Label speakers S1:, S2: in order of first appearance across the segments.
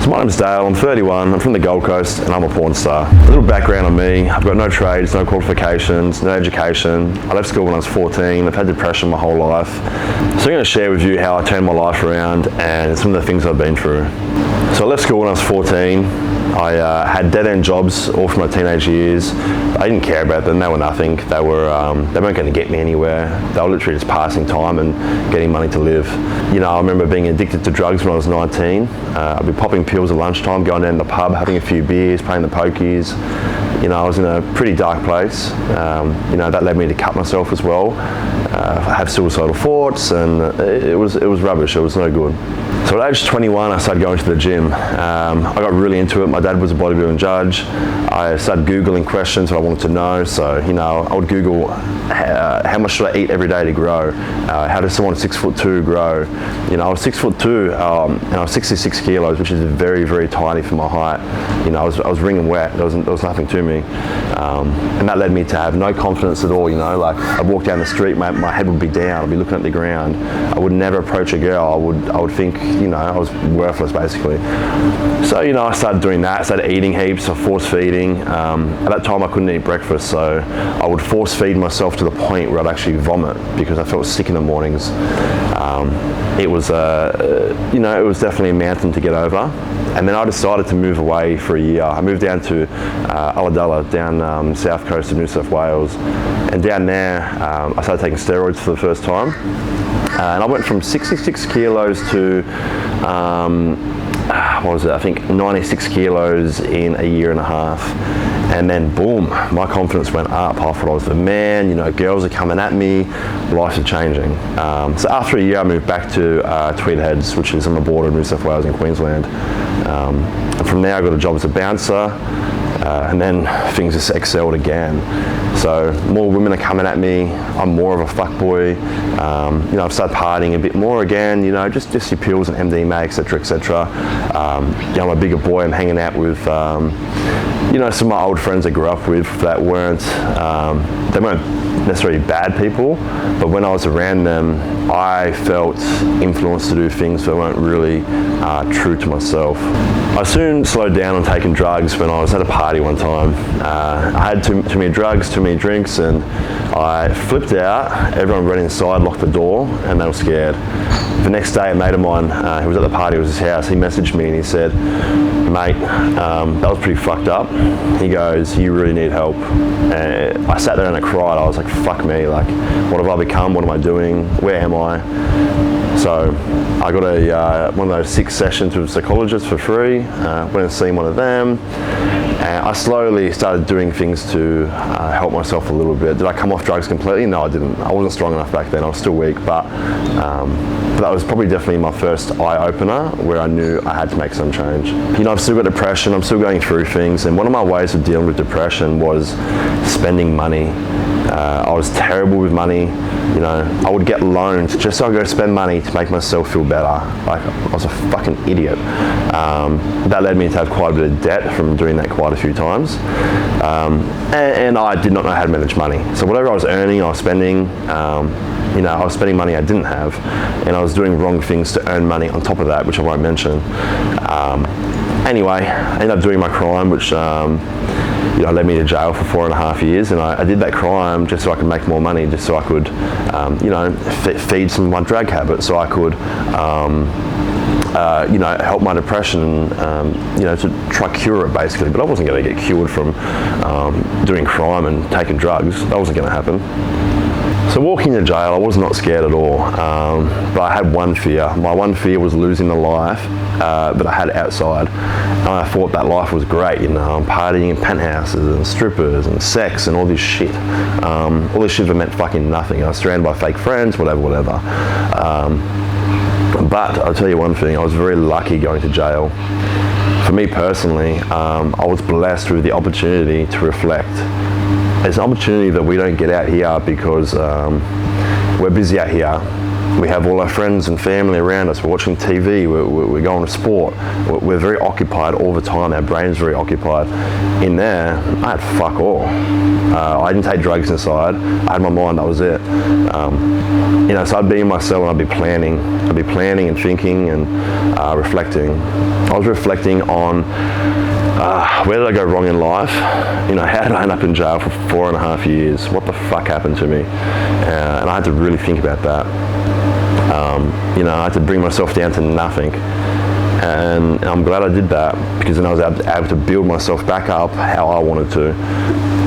S1: So my name's Dale, I'm 31, I'm from the Gold Coast and I'm a porn star. A little background on me, I've got no trades, no qualifications, no education. I left school when I was 14, I've had depression my whole life. So I'm going to share with you how I turned my life around and some of the things I've been through. So I left school when I was 14. I had dead-end jobs all from my teenage years. I didn't care about them, they were nothing. They weren't going to get me anywhere. They were literally just passing time and getting money to live. You know, I remember being addicted to drugs when I was 19. I'd be popping pills at lunchtime, going down to the pub, having a few beers, playing the pokies. You know, I was in a pretty dark place. You know, that led me to cut myself as well. Have suicidal thoughts, and it was rubbish, it was no good. So at age 21, I started going to the gym. I got really into it. My dad was a bodybuilding judge. I started Googling questions that I wanted to know. So, you know, I would Google how much should I eat every day to grow? How does someone 6'2" grow? You know, I was 6'2", and I was 66 kilos, which is very, very tiny for my height. You know, I was wringing wet. There was nothing to me. And that led me to have no confidence at all, you know. Like, I'd walk down the street, my head would be down, I'd be looking at the ground. I would never approach a girl. I would think, you know, I was worthless basically. So, you know, I started doing that. I started eating heaps, force feeding. At that time I couldn't eat breakfast, so I would force feed myself to the point where I'd actually vomit because I felt sick in the mornings. It was, you know, it was definitely a mountain to get over. And then I decided to move away for a year. I moved down to Ulladulla, down south coast of New South Wales. And down there, I started taking steroids for the first time. And I went from 66 kilos to, what was it, I think 96 kilos in a year and a half. And then boom, my confidence went up. I thought I was the man, you know, girls are coming at me, life is changing. So after a year I moved back to Tweed Heads, which is on the border of New South Wales and Queensland. And from there I got a job as a bouncer, and then things just excelled again. So more women are coming at me, I'm more of a fuckboy. You know, I've started partying a bit more again, you know, just your pills and MDMA, etc, etc. You know, I'm a bigger boy, I'm hanging out with, you know, some of my old friends I grew up with that weren't, they weren't necessarily bad people, but when I was around them, I felt influenced to do things that weren't really true to myself. I soon slowed down on taking drugs when I was at a party one time. I had too many drugs, too many drinks, and I flipped out. Everyone ran inside, locked the door, and they were scared. The next day, a mate of mine who was at the party, it was his house, he messaged me and he said, mate, that was pretty fucked up. He goes, you really need help. And I sat there and I cried. I was like, fuck me, like, what have I become? What am I doing? Where am I? So I got one of those 6 sessions with psychologists for free, went and seen one of them. And I slowly started doing things to help myself a little bit. Did I come off drugs completely? No, I didn't. I wasn't strong enough back then. I was still weak, but that was probably definitely my first eye-opener where I knew I had to make some change. You know, I've still got depression. I'm still going through things, and one of my ways of dealing with depression was spending money. I was terrible with money. You know, I would get loans just so I could go spend money to make myself feel better. Like, I was a fucking idiot. That led me to have quite a bit of debt from doing that quite a few times. And I did not know how to manage money. So whatever I was earning, I was spending. You know, I was spending money I didn't have, and I was doing wrong things to earn money on top of that, which I won't mention. Anyway, I ended up doing my crime, which you know, led me to jail for 4.5 years, and I did that crime just so I could make more money, just so I could, you know, feed some of my drug habits, so I could, you know, help my depression, you know, to try cure it basically. But I wasn't going to get cured from doing crime and taking drugs. That wasn't going to happen. So walking to jail, I was not scared at all, but I had one fear. My one fear was losing the life that I had outside. And I thought that life was great, you know, I'm partying in penthouses and strippers and sex and all this shit. All this shit that meant fucking nothing. I was surrounded by fake friends, whatever. But I'll tell you one thing, I was very lucky going to jail. For me personally, I was blessed with the opportunity to reflect. It's an opportunity that we don't get out here because we're busy out here. We have all our friends and family around us. We're watching TV. We're going to sport. We're very occupied all the time. Our brain's very occupied. In there, I had fuck all. I didn't take drugs inside. I had my mind. That was it. So I'd be in my cell and I'd be planning. And thinking and reflecting. I was reflecting on where did I go wrong in life? How did I end up in jail for 4.5 years? What the fuck happened to me? And I had to really think about that. I had to bring myself down to nothing. And I'm glad I did that, because then I was able to build myself back up how I wanted to.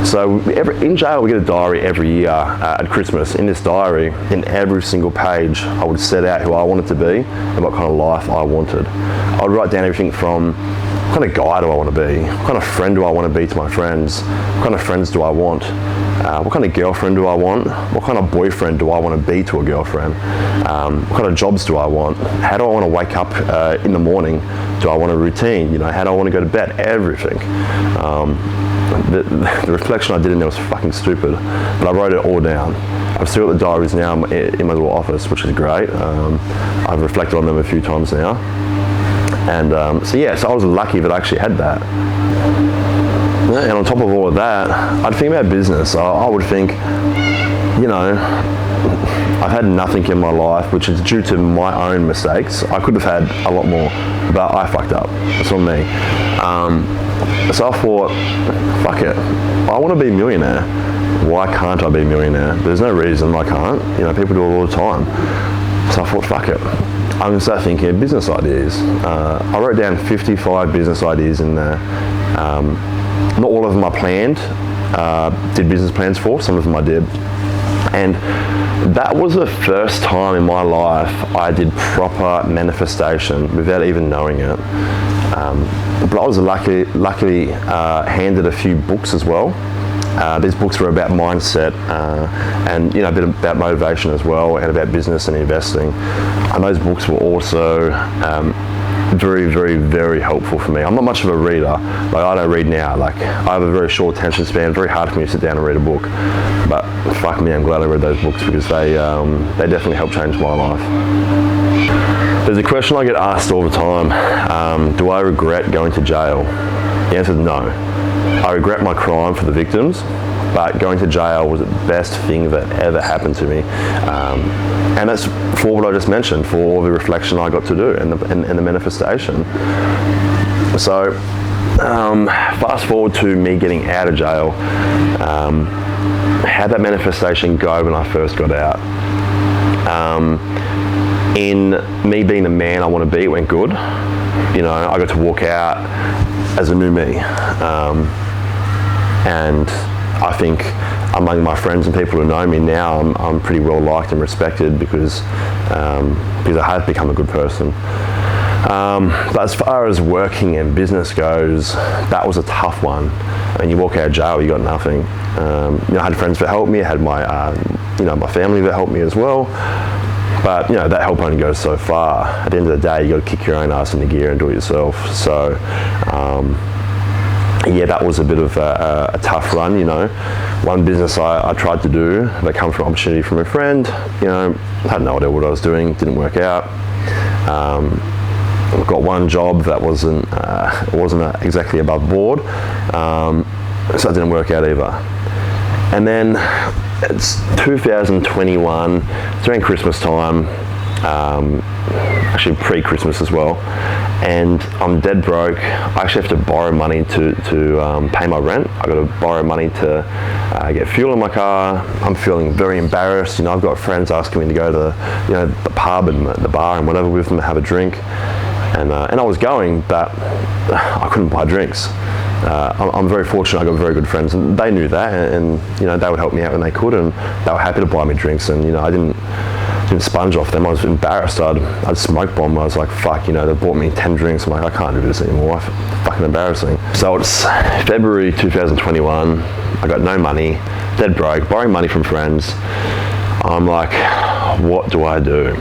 S1: So in jail we get a diary every year at Christmas. In this diary, in every single page, I would set out who I wanted to be and what kind of life I wanted. I would write down everything from what kind of guy do I want to be? What kind of friend do I want to be to my friends? What kind of friends do I want? What kind of girlfriend do I want? What kind of boyfriend do I want to be to a girlfriend? What kind of jobs do I want? How do I want to wake up in the morning? Do I want a routine? How do I want to go to bed? Everything. The reflection I did in there was fucking stupid, but I wrote it all down. I've still got the diaries now in my little office, which is great. I've reflected on them a few times now. And so I was lucky that I actually had that. And on top of all of that, I'd think about business. I would think, I've had nothing in my life, which is due to my own mistakes. I could have had a lot more, but I fucked up. It's on me. So I thought, fuck it. I want to be a millionaire. Why can't I be a millionaire? There's no reason I can't. People do it all the time. So I thought, fuck it. I'm going to start thinking of business ideas. I wrote down 55 business ideas in there. Not all of them I planned, did business plans for, some of them I did. And that was the first time in my life I did proper manifestation without even knowing it. But I was luckily handed a few books as well. These books were about mindset and a bit about motivation as well, and about business and investing. And those books were also very, very, very helpful for me. I'm not much of a reader. I don't read now. I have a very short attention span. Very hard for me to sit down and read a book. But fuck me, I'm glad I read those books, because they definitely helped change my life. There's a question I get asked all the time. Do I regret going to jail? The answer is no. I regret my crime for the victims, but going to jail was the best thing that ever happened to me. And that's for what I just mentioned, for all the reflection I got to do and the manifestation. So fast forward to me getting out of jail. How'd that manifestation go when I first got out? In me being the man I want to be, it went good. I got to walk out as a new me. And I think among my friends and people who know me now, I'm pretty well liked and respected because I have become a good person. But as far as working and business goes, that was a tough one. You walk out of jail, you got nothing. I had friends that helped me. I had my family that helped me as well. But that help only goes so far. At the end of the day, you got to kick your own ass into gear and do it yourself. So. That was a bit of a tough run, One business I tried to do, that came from an opportunity from a friend, I had no idea what I was doing, didn't work out. Got one job that wasn't exactly above board, so it didn't work out either. And then it's 2021, it's around Christmas time, actually pre-Christmas as well, and I'm dead broke. I actually have to borrow money to pay my rent. I got to borrow money to get fuel in my car. I'm feeling very embarrassed. I've got friends asking me to go to the pub and the bar and whatever with them to have a drink, and I was going, but I couldn't buy drinks. I'm very fortunate. I got very good friends, and they knew that, and they would help me out when they could, and they were happy to buy me drinks. And I didn't sponge off them. I was embarrassed. I'd smoke bomb. I was like, fuck, they bought me 10 drinks. I'm like, I can't do this anymore. Fucking embarrassing. So it's February 2021. I got no money, dead broke, borrowing money from friends. I'm like, what do I do?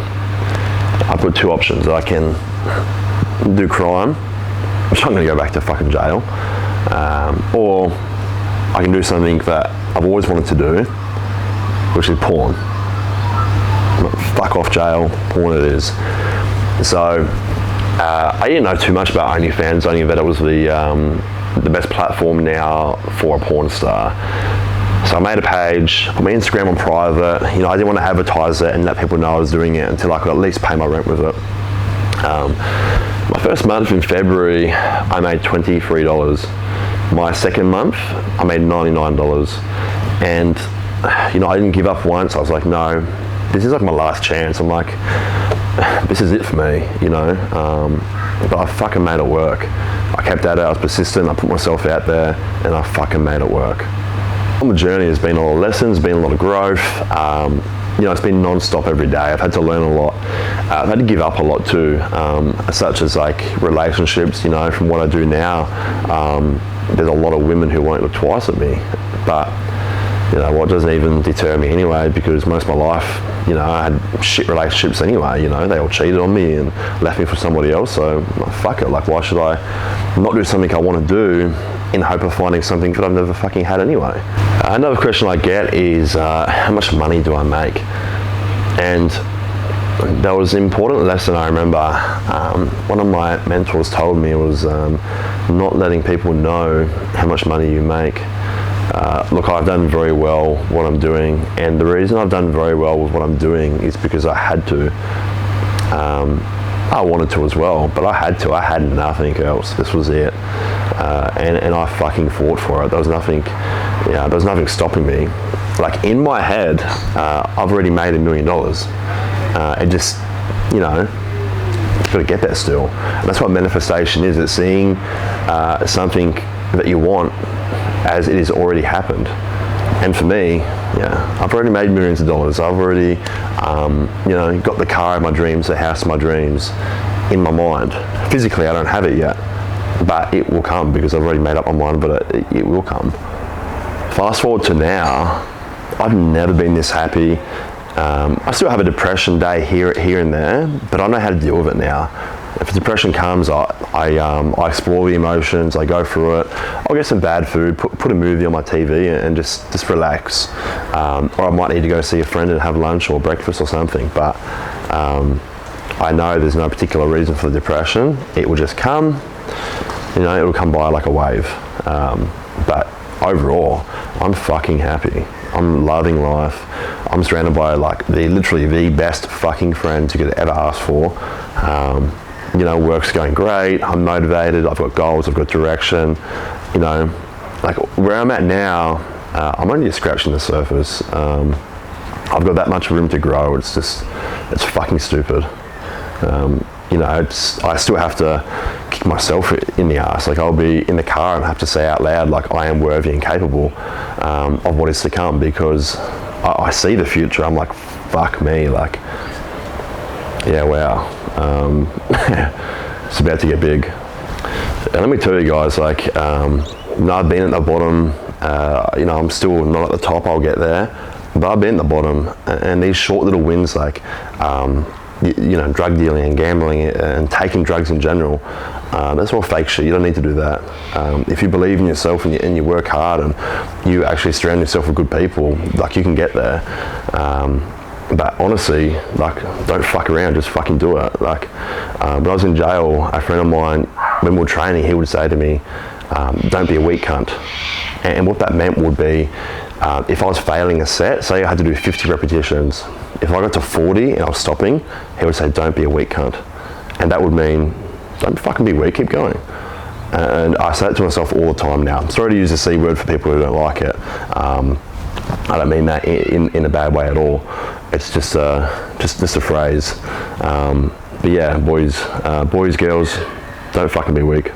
S1: I've got two options. I can do crime, which I'm going to go back to fucking jail, or I can do something that I've always wanted to do, which is porn. fuck off jail, porn it is. So I didn't know too much about OnlyFans, only that it was the best platform now for a porn star. So I made a page, put my Instagram on private. You know, I didn't want to advertise it and let people know I was doing it until I could at least pay my rent with it. My first month in February, I made $23. My second month, I made $99. And, you know, I didn't give up once. I was like, no, this is like my last chance. I'm like, this is it for me, you know. But I fucking made it work. I kept at it, I was persistent, I put myself out there, and I fucking made it work. On the journey, there's been a lot of lessons, been a lot of growth. You know, it's been non-stop every day. I've had to learn a lot. I've had to give up a lot too, such as like relationships, you know, from what I do now. There's a lot of women who won't look twice at me, but you know what, doesn't even deter me anyway, because most of my life, you know, I had shit relationships anyway, you know, they all cheated on me and left me for somebody else, so like, fuck it, like why should I not do something I want to do in hope of finding something that I've never fucking had anyway. Another question I get is, how much money do I make? And that was an important lesson I remember. One of my mentors told me was not letting people know how much money you make. Look, I've done very well what I'm doing, and the reason I've done very well with what I'm doing is because I had to. I wanted to as well, but I had to. I had nothing else. This was it, and I fucking fought for it. There was nothing, there was nothing stopping me. Like in my head, I've already made $1 million. It just, you know, you've got to get there still. And that's what manifestation is. It's seeing something that you want as it has already happened. And for me, I've already made millions of dollars. I've already, you know, got the car of my dreams, the house of my dreams in my mind. Physically, I don't have it yet, but it will come because I've already made up my mind, but it will come. Fast forward to now, I've never been this happy. I still have a depression day here and there, but I know how to deal with it now. If depression comes, I explore the emotions, I go through it. I'll get some bad food, put a movie on my TV and just relax. Or I might need to go see a friend and have lunch or breakfast or something. But I know there's no particular reason for the depression. It will just come, you know, it will come by like a wave. But overall, I'm fucking happy. I'm loving life. I'm surrounded by like literally the best fucking friends you could ever ask for. You know, work's going great. I'm motivated. I've got goals. I've got direction. You know, like where I'm at now, I'm only just scratching the surface. I've got that much room to grow. It's fucking stupid. You know, I still have to kick myself in the ass. Like I'll be in the car and have to say out loud, like I am worthy and capable of what is to come, because I see the future. I'm like, fuck me, like, yeah, wow. It's about to get big. And let me tell you guys, like, you know, I've been at the bottom. You know, I'm still not at the top. I'll get there, but I've been at the bottom. And these short little wins, like, you know, drug dealing and gambling and taking drugs in general, that's all fake shit. You don't need to do that. If you believe in yourself and you work hard and you actually surround yourself with good people, like, you can get there. But honestly, like, don't fuck around, just fucking do it. Like, when I was in jail, a friend of mine, when we were training, he would say to me, don't be a weak cunt. And what that meant would be, if I was failing a set, say I had to do 50 repetitions, if I got to 40 and I was stopping, he would say, don't be a weak cunt. And that would mean, don't fucking be weak, keep going. And I say that to myself all the time now. I'm sorry to use the C word for people who don't like it. I don't mean that in a bad way at all. It's just a phrase. But yeah, boys, girls, don't fucking be weak.